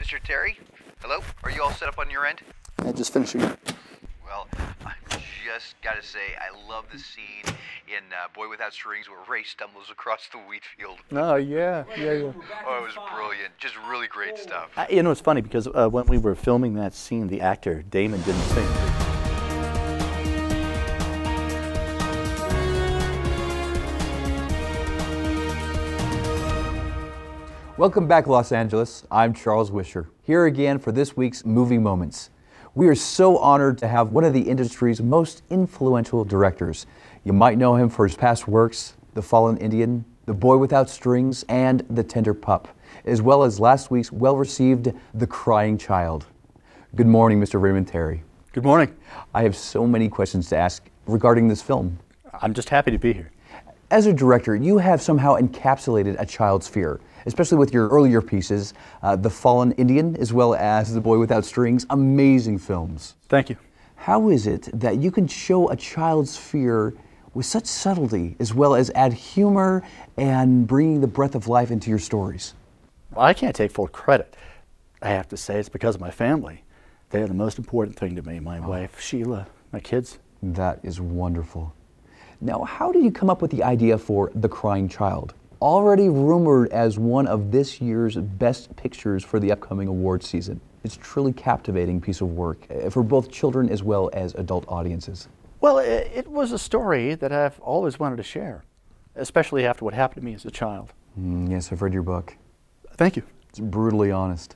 Mr. Terry? Hello? Are you all set up on your end? Yeah, just finishing up. Well, I just gotta say, I love the scene in Boy Without Strings where Ray stumbles across the wheat field. Oh, yeah. Oh, it was brilliant. Just really great stuff. You know, it's funny because when we were filming that scene, the actor, Damon, didn't sing. Welcome back, Los Angeles. I'm Charles Wisher, here again for this week's Movie Moments. We are so honored to have one of the industry's most influential directors. You might know him for his past works, The Fallen Indian, The Boy Without Strings, and The Tender Pup, as well as last week's well-received The Crying Child. Good morning, Mr. Raymond Thierry. Good morning. I have so many questions to ask regarding this film. I'm just happy to be here. As a director, you have somehow encapsulated a child's fear, especially with your earlier pieces, The Fallen Indian, as well as The Boy Without Strings, amazing films. Thank you. How is it that you can show a child's fear with such subtlety, as well as add humor and bringing the breath of life into your stories? Well, I can't take full credit. I have to say it's because of my family. They are the most important thing to me. My wife, Sheila, my kids. That is wonderful. Now, how did you come up with the idea for The Crying Child? Already rumored as one of this year's best pictures for the upcoming awards season. It's a truly captivating piece of work for both children as well as adult audiences. Well, it was a story that I've always wanted to share, especially after what happened to me as a child. Yes, I've read your book. Thank you. It's brutally honest.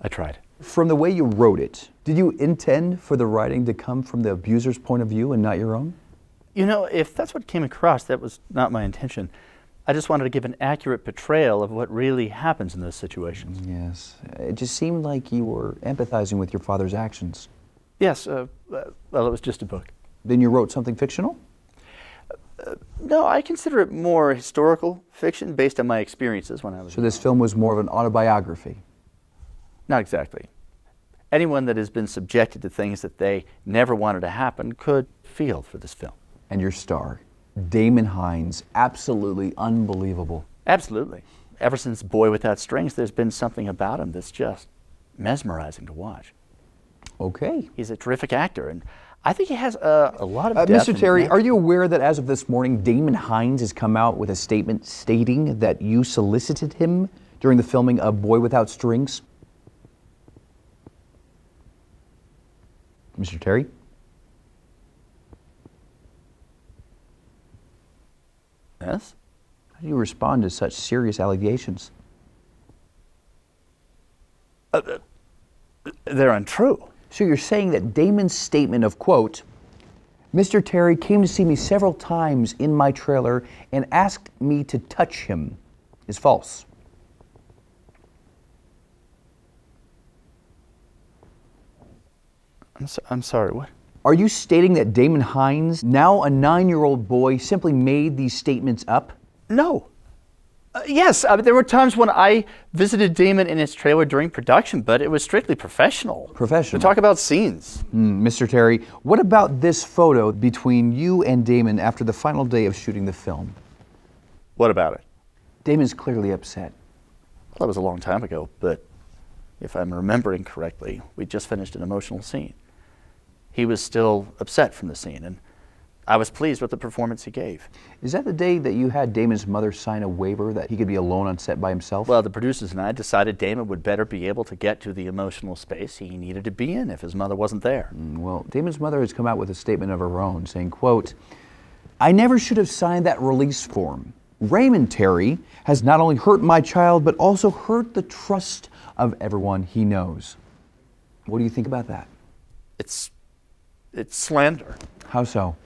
I tried. From the way you wrote it, did you intend for the writing to come from the abuser's point of view and not your own? You know, if that's what came across, that was not my intention. I just wanted to give an accurate portrayal of what really happens in those situations. Yes. It just seemed like you were empathizing with your father's actions. Yes, well, it was just a book. Then you wrote something fictional? No, I consider it more historical fiction based on my experiences when I was So this film was more of an autobiography? Not exactly. Anyone that has been subjected to things that they never wanted to happen could feel for this film. And your star, Damon Hines, absolutely unbelievable. Absolutely. Ever since Boy Without Strings, there's been something about him that's just mesmerizing to watch. Okay. He's a terrific actor, and I think he has a lot of depth. Mr. Terry, are you aware that as of this morning, Damon Hines has come out with a statement stating that you solicited him during the filming of Boy Without Strings? Mr. Terry? Yes? How do you respond to such serious allegations? They're untrue. So you're saying that Damon's statement of, quote, Mr. Terry came to see me several times in my trailer and asked me to touch him, is false? I'm sorry, what? Are you stating that Damon Hines, now a 9-year-old boy, simply made these statements up? No. Yes, there were times when I visited Damon in his trailer during production, but it was strictly professional. Professional. To talk about scenes. Mr. Terry, what about this photo between you and Damon after the final day of shooting the film? What about it? Damon's clearly upset. Well, that was a long time ago, but if I'm remembering correctly, we just finished an emotional scene. He was still upset from the scene, and I was pleased with the performance he gave. Is that the day that you had Damon's mother sign a waiver that he could be alone on set by himself? Well, the producers and I decided Damon would better be able to get to the emotional space he needed to be in if his mother wasn't there. Well, Damon's mother has come out with a statement of her own saying, quote, I never should have signed that release form. Raymond Thierry has not only hurt my child, but also hurt the trust of everyone he knows. What do you think about that? It's slander. How so?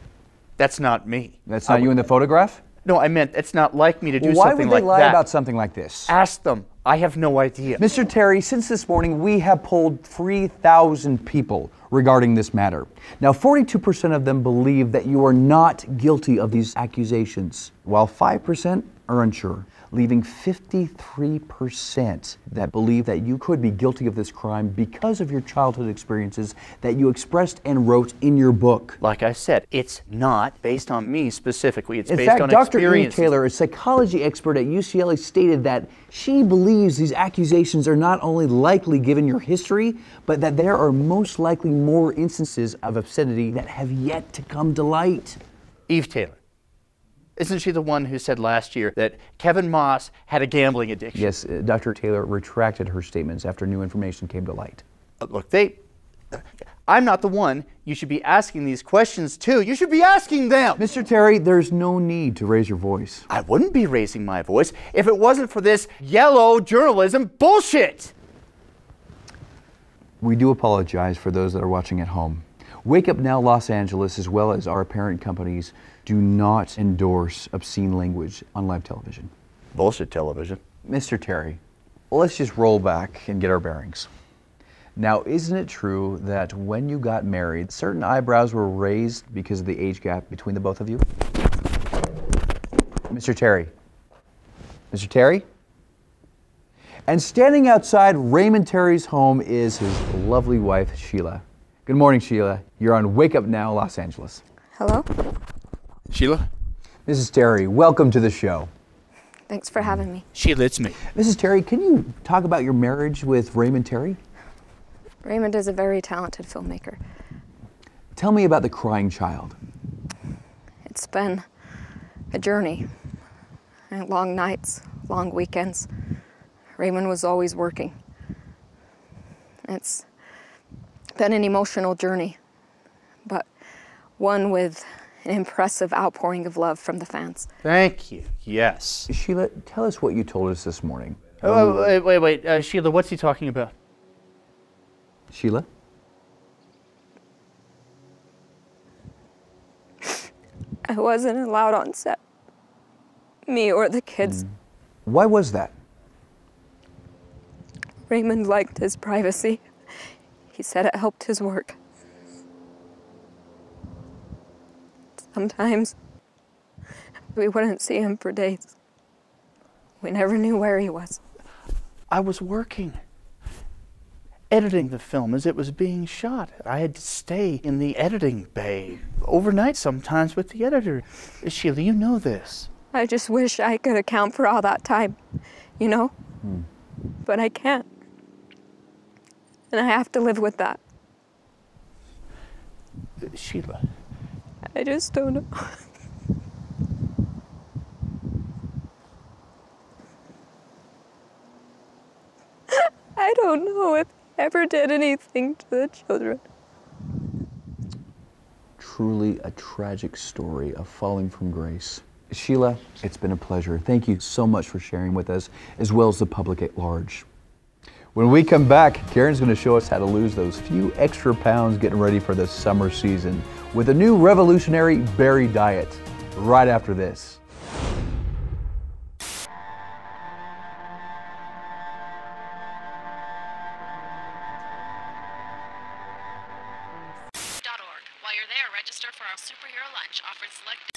That's not me. That's not you in the photograph? No, I meant it's not like me to do Why something would they like lie that. about something like this? Ask them. I have no idea. Mr. Thierry, since this morning, we have polled 3,000 people regarding this matter. Now, 42% of them believe that you are not guilty of these accusations, while 5% are unsure. leaving 53% that believe that you could be guilty of this crime because of your childhood experiences that you expressed and wrote in your book. Like I said, it's not based on me specifically. It's In based fact, on Dr. Eve experiences. Taylor, a psychology expert at UCLA, stated that she believes these accusations are not only likely given your history, but that there are most likely more instances of obscenity that have yet to come to light. Eve Taylor. Isn't she the one who said last year that Kevin Moss had a gambling addiction? Yes, Dr. Taylor retracted her statements after new information came to light. Look, I'm not the one you should be asking these questions to. You should be asking them. Mr. Terry, there's no need to raise your voice. I wouldn't be raising my voice if it wasn't for this yellow journalism bullshit. We do apologize for those that are watching at home. Wake Up Now Los Angeles, as well as our parent companies, do not endorse obscene language on live television. Bullshit television. Mr. Terry, let's just roll back and get our bearings. Now, isn't it true that when you got married, certain eyebrows were raised because of the age gap between the both of you? Mr. Terry? Mr. Terry? And standing outside Raymond Thierry's home is his lovely wife, Sheila. Good morning, Sheila. You're on Wake Up Now, Los Angeles. Hello? Sheila? Mrs. Terry, welcome to the show. Thanks for having me. Sheila, it's me. Mrs. Terry, can you talk about your marriage with Raymond Thierry? Raymond is a very talented filmmaker. Tell me about The Crying Child. It's been a journey. Long nights, long weekends. Raymond was always working. It's been an emotional journey, but one with an impressive outpouring of love from the fans. Thank you. Yes. Sheila, tell us what you told us this morning. Oh, wait. Sheila, what's he talking about? Sheila? I wasn't allowed on set. Me or the kids. Why was that? Raymond liked his privacy. He said it helped his work. Sometimes we wouldn't see him for days. We never knew where he was. I was working, editing the film as it was being shot. I had to stay in the editing bay overnight sometimes with the editor. Sheila, you know this. I just wish I could account for all that time, you know? But I can't. And I have to live with that. Sheila. I just don't know. I don't know if I ever did anything to the children. Truly a tragic story of falling from grace. Sheila, it's been a pleasure. Thank you so much for sharing with us, as well as the public at large. When we come back, Karen's going to show us how to lose those few extra pounds getting ready for the summer season with a new revolutionary berry diet right after this. .org. While you're there, register for our superhero lunch offered select.